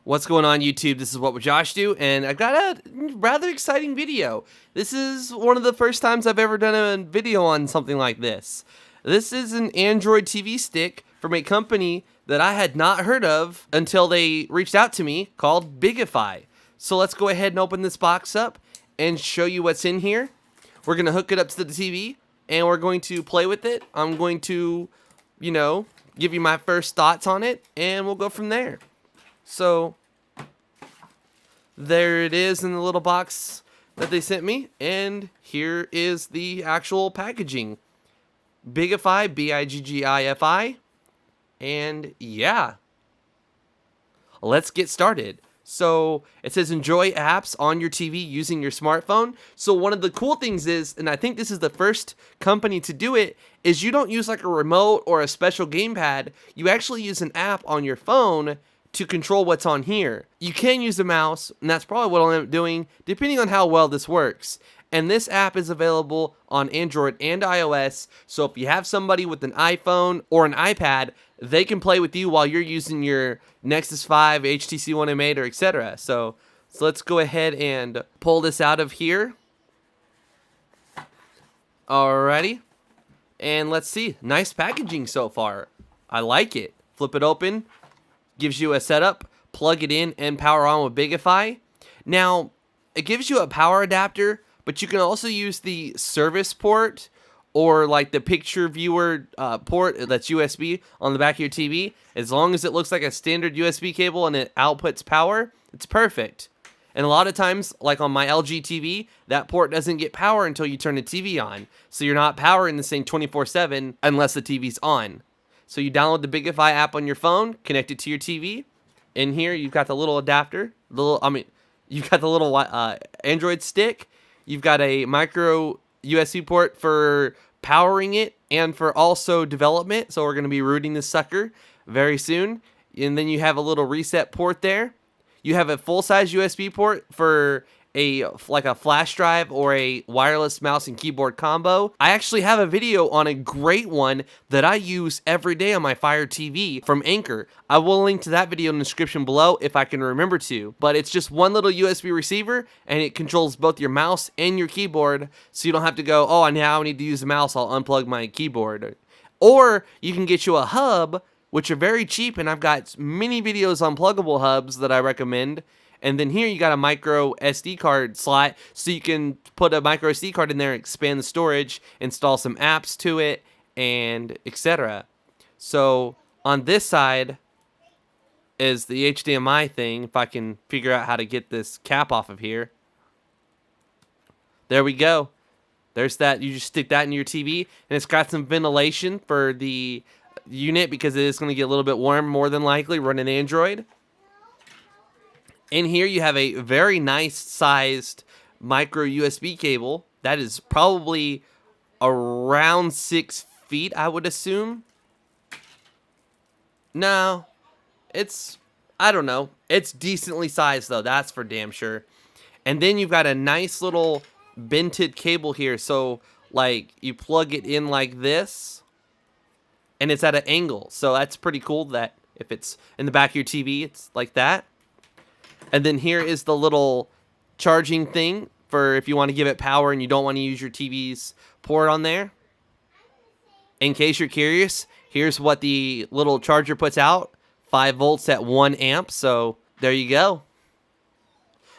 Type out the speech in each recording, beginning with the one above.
What's going on, YouTube? This is wwjoshdew, and I got a rather exciting video. This is one of the first times I've ever done a video on something like this. This is an Android TV stick from a company that I had not heard of until they reached out to me, called BiggiFi. So let's go ahead and open this box up and show you what's in here. We're going to hook it up to the TV, and we're going to play with it. I'm going to, give you my first thoughts on it, and we'll go from there. So, there it is in the little box that they sent me, and here is the actual packaging. BiggiFi, B-I-G-G-I-F-I, and yeah. Let's get started. So, it says enjoy apps on your TV using your smartphone. So, one of the cool things is, and I think this is the first company to do it, is you don't use like a remote or a special gamepad. You actually use an app on your phone to control what's on here. You can use a mouse, and that's probably what I'll end up doing, depending on how well this works. And this app is available on Android and iOS, so if you have somebody with an iPhone or an iPad, they can play with you while you're using your Nexus 5, HTC One M8, or etc. So let's go ahead and pull this out of here. Alrighty. And let's see. Nice packaging so far. I like it. Flip it open. Gives you a setup, plug it in, and power on with BiggiFi. Now, it gives you a power adapter, but you can also use the service port or like the picture viewer port that's USB on the back of your TV. As long as it looks like a standard USB cable and it outputs power, it's perfect. And a lot of times, like on my LG TV, that port doesn't get power until you turn the TV on. So you're not powering this thing 24/7 unless the TV's on. So you download the BiggiFi app on your phone, connect it to your TV. In here, you've got the little adapter. You've got the little Android stick. You've got a micro USB port for powering it and for also development. So we're going to be rooting this sucker very soon. And then you have a little reset port there. You have a full-size USB port for a flash drive or a wireless mouse and keyboard combo. I actually have a video on a great one that I use every day on my Fire TV from Anchor. I will link to that video in the description below if I can remember to. But it's just one little USB receiver, and it controls both your mouse and your keyboard, so you don't have to go, oh, now I need to use the mouse, I'll unplug my keyboard. Or you can get you a hub, which are very cheap, and I've got many videos on pluggable hubs that I recommend. And then here you got a micro SD card slot, so you can put a micro SD card in there, expand the storage, install some apps to it, and etc. So on this side is the HDMI thing, if I can figure out how to get this cap off of here. There we go. There's that. You just stick that in your TV, and it's got some ventilation for the unit because it is going to get a little bit warm, more than likely, running Android. In here, you have a very nice sized micro USB cable. That is probably around 6 feet, I would assume. No, I don't know. It's decently sized, though. That's for damn sure. And then you've got a nice little vented cable here. So, like, you plug it in like this, and it's at an angle. So that's pretty cool that if it's in the back of your TV, it's like that. And then here is the little charging thing for if you want to give it power and you don't want to use your TV's port on there. In case you're curious, here's what the little charger puts out. 5 volts at 1 amp. So there you go.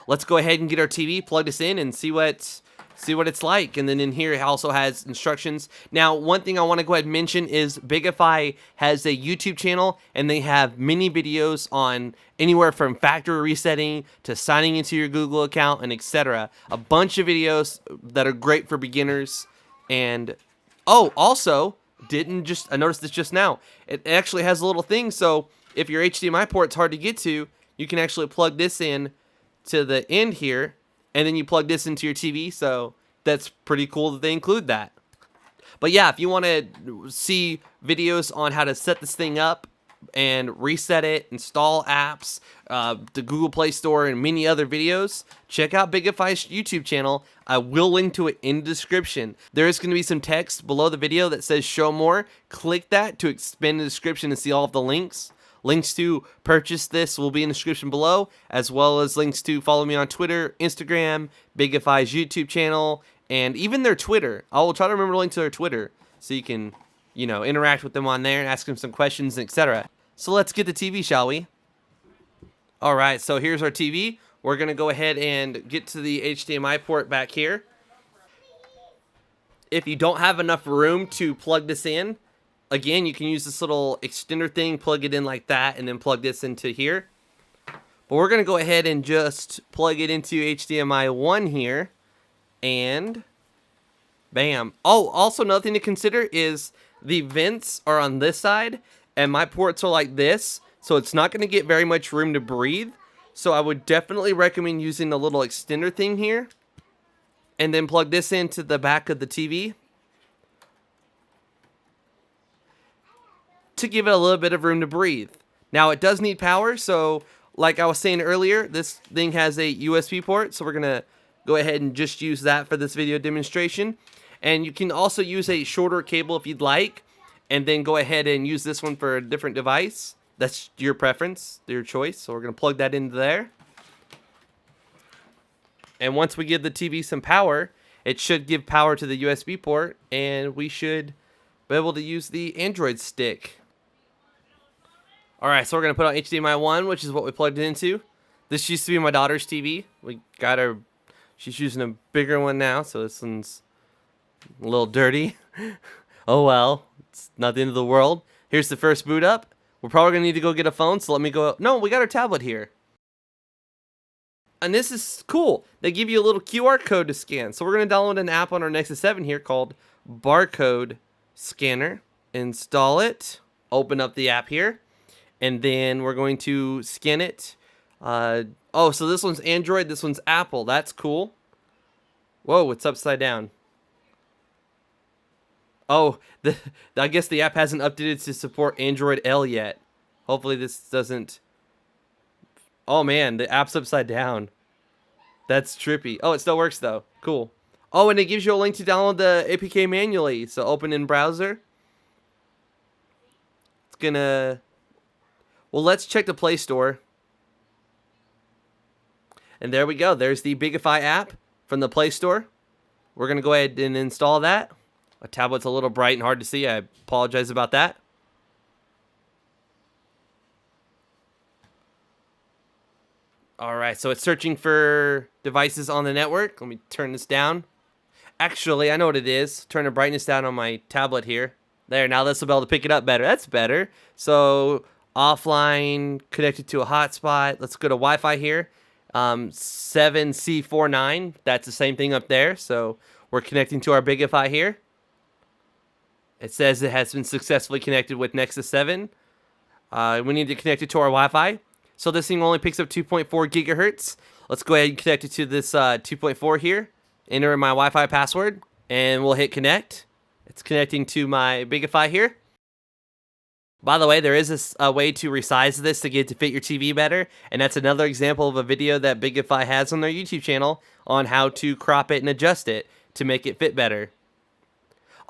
Let's go ahead and get our TV, plug this in, and see what it's like. And then in here it also has instructions. Now, one thing I want to go ahead and mention is BiggiFi has a YouTube channel, and they have many videos on anywhere from factory resetting to signing into your Google account and etc. A bunch of videos that are great for beginners. And also I noticed this just now. It actually has a little thing, so if your HDMI port's hard to get to, you can actually plug this in to the end here, and then you plug this into your TV, so that's pretty cool that they include that. But yeah, if you want to see videos on how to set this thing up and reset it, install apps, the Google Play Store, and many other videos, check out BiggiFi's YouTube channel. I will link to it in the description. There is going to be some text below the video that says show more. Click that to expand the description and see all of the links. Links to purchase this will be in the description below, as well as links to follow me on Twitter, Instagram, BiggiFi's YouTube channel, and even their Twitter. I will try to remember to link to their Twitter so you can, interact with them on there and ask them some questions, etc. So let's get the TV, shall we? All right, so here's our TV. We're going to go ahead and get to the HDMI port back here. If you don't have enough room to plug this in, again, you can use this little extender thing, plug it in like that, and then plug this into here. But we're going to go ahead and just plug it into HDMI 1 here, and bam. Oh, also another thing to consider is the vents are on this side, and my ports are like this, so it's not going to get very much room to breathe. So I would definitely recommend using the little extender thing here, and then plug this into the back of the TV to give it a little bit of room to breathe. Now it does need power, so like I was saying earlier, this thing has a USB port, so we're gonna go ahead and just use that for this video demonstration. And you can also use a shorter cable if you'd like, and then go ahead and use this one for a different device. That's your preference, your choice. So we're gonna plug that into there. And once we give the TV some power, it should give power to the USB port, and we should be able to use the Android stick. Alright, so we're going to put on HDMI 1, which is what we plugged it into. This used to be my daughter's TV. We got her, she's using a bigger one now, so this one's a little dirty. Oh well, it's not the end of the world. Here's the first boot up. We're probably going to need to go get a phone, so let me go. No, we got our tablet here. And this is cool. They give you a little QR code to scan. So we're going to download an app on our Nexus 7 here called Barcode Scanner. Install it. Open up the app here. And then we're going to scan it. Oh, so this one's Android. This one's Apple. That's cool. Whoa, it's upside down. Oh, I guess the app hasn't updated to support Android L yet. Hopefully this doesn't... Oh man, the app's upside down. That's trippy. Oh, it still works though. Cool. Oh, and it gives you a link to download the APK manually. So open in browser. It's gonna... Well, let's check the Play Store. And there we go. There's the BiggiFi app from the Play Store. We're gonna go ahead and install that. My tablet's a little bright and hard to see. I apologize about that. Alright, so it's searching for devices on the network. Let me turn this down. Actually, I know what it is. Turn the brightness down on my tablet here. There, now this will be able to pick it up better. That's better. So, offline, connected to a hotspot. Let's go to Wi-Fi here. 7C49. That's the same thing up there. So, we're connecting to our BiggiFi here. It says it has been successfully connected with Nexus 7. We need to connect it to our Wi-Fi. So this thing only picks up 2.4 gigahertz. Let's go ahead and connect it to this 2.4 here. Enter in my Wi-Fi password, and we'll hit connect. It's connecting to my BiggiFi here. By the way, there is a way to resize this to get it to fit your TV better, and that's another example of a video that BiggiFi has on their YouTube channel on how to crop it and adjust it to make it fit better.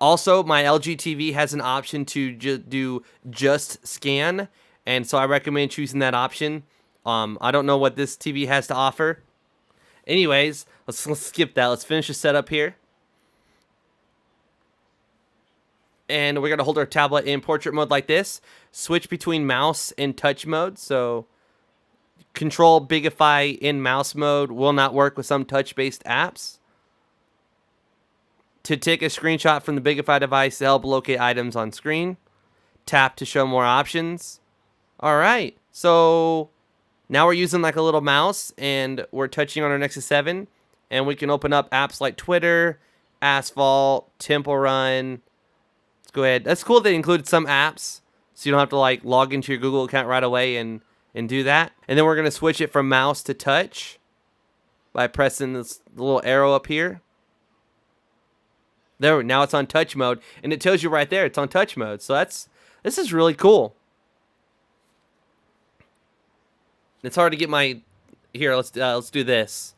Also, my LG TV has an option to do just scan, and so I recommend choosing that option. I don't know what this TV has to offer. Anyways, let's skip that. Let's finish the setup here. And we're going to hold our tablet in portrait mode like this. Switch between mouse and touch mode. So, control BiggiFi in mouse mode will not work with some touch-based apps. To take a screenshot from the BiggiFi device to help locate items on screen. Tap to show more options. Alright, so now we're using like a little mouse and we're touching on our Nexus 7. And we can open up apps like Twitter, Asphalt, Temple Run. Let's go ahead. That's cool they included some apps. So you don't have to like log into your Google account right away and do that. And then we're going to switch it from mouse to touch by pressing this little arrow up here. There, now it's on touch mode. And it tells you right there it's on touch mode. So this is really cool. It's hard to get my... Here, let's do this.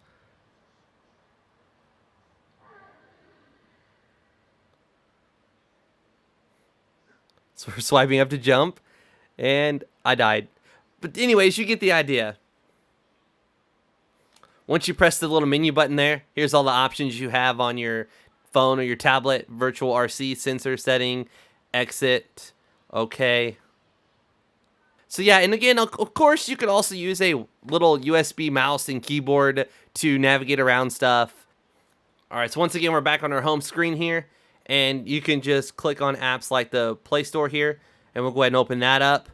So we're swiping up to jump. and I died. But anyways, you get the idea. Once you press the little menu button there, here's all the options you have on your phone or your tablet. Virtual RC, sensor setting, exit, okay. So yeah, and again, of course, you could also use a little USB mouse and keyboard to navigate around stuff. All right, so once again, we're back on our home screen here, and you can just click on apps like the Play Store here, and we'll go ahead and open that up.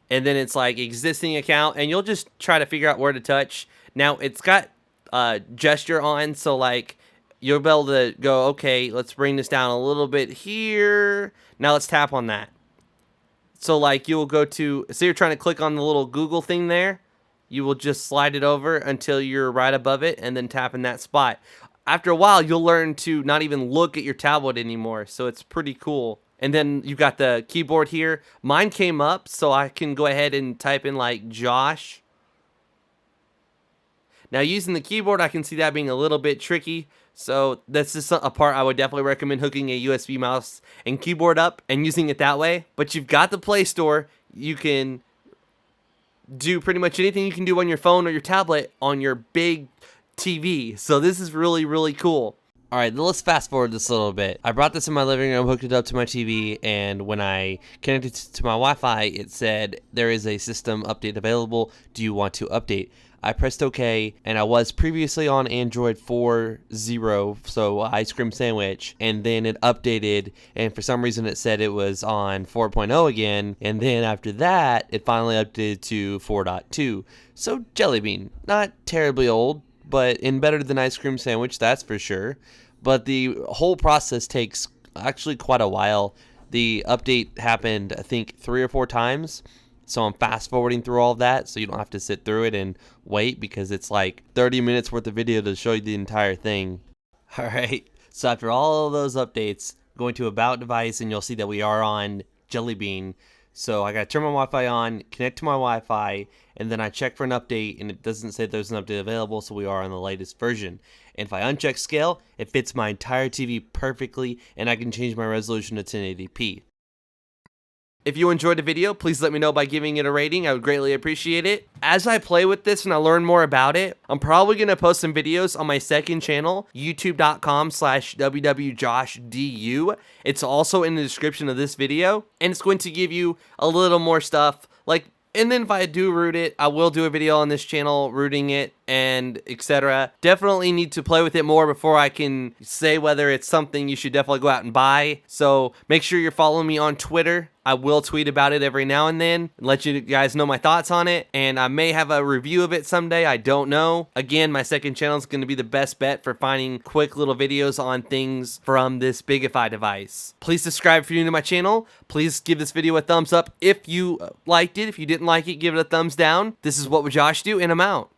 And then it's like existing account, and you'll just try to figure out where to touch. Now, it's got gesture on, so like you'll be able to go, okay, let's bring this down a little bit here. Now let's tap on that. So like you'll go to, so you're trying to click on the little Google thing there. You will just slide it over until you're right above it and then tap in that spot. After a while, you'll learn to not even look at your tablet anymore. So it's pretty cool. And then you've got the keyboard here. Mine came up, so I can go ahead and type in like Josh. Now using the keyboard, I can see that being a little bit tricky. So that's just a part I would definitely recommend hooking a USB mouse and keyboard up and using it that way. But you've got the Play Store. You can do pretty much anything you can do on your phone or your tablet on your big TV. So this is really, really cool. All right, let's fast forward this a little bit. I brought this in my living room, hooked it up to my TV, and when I connected to my Wi-Fi, it said, there is a system update available. Do you want to update? I pressed OK, and I was previously on Android 4.0, so ice cream sandwich, and then it updated, and for some reason it said it was on 4.0 again, and then after that, it finally updated to 4.2. So Jelly Bean, not terribly old, but in better than ice cream sandwich, that's for sure. But the whole process takes actually quite a while. The update happened, I think, 3 or 4 times. So I'm fast forwarding through all of that, so you don't have to sit through it and wait, because it's like 30 minutes worth of video to show you the entire thing. All right, so after all of those updates, going to About Device, and you'll see that we are on Jelly Bean. So I gotta turn my Wi-Fi on, connect to my Wi-Fi, and then I check for an update, and it doesn't say there's an update available, so we are on the latest version. And if I uncheck scale, it fits my entire TV perfectly, and I can change my resolution to 1080p. If you enjoyed the video, please let me know by giving it a rating. I would greatly appreciate it. As I play with this and I learn more about it, I'm probably going to post some videos on my second channel, youtube.com/wwjoshdew. It's also in the description of this video, and it's going to give you a little more stuff. And then if I do root it, I will do a video on this channel rooting it and etc. Definitely need to play with it more before I can say whether it's something you should definitely go out and buy. So make sure you're following me on Twitter. I will tweet about it every now and then and let you guys know my thoughts on it. And I may have a review of it someday. I don't know. Again, my second channel is going to be the best bet for finding quick little videos on things from this BiggiFi device. Please subscribe if you're new to my channel. Please give this video a thumbs up if you liked it. If you didn't like it, give it a thumbs down. This is What Would Josh Do, and I'm out.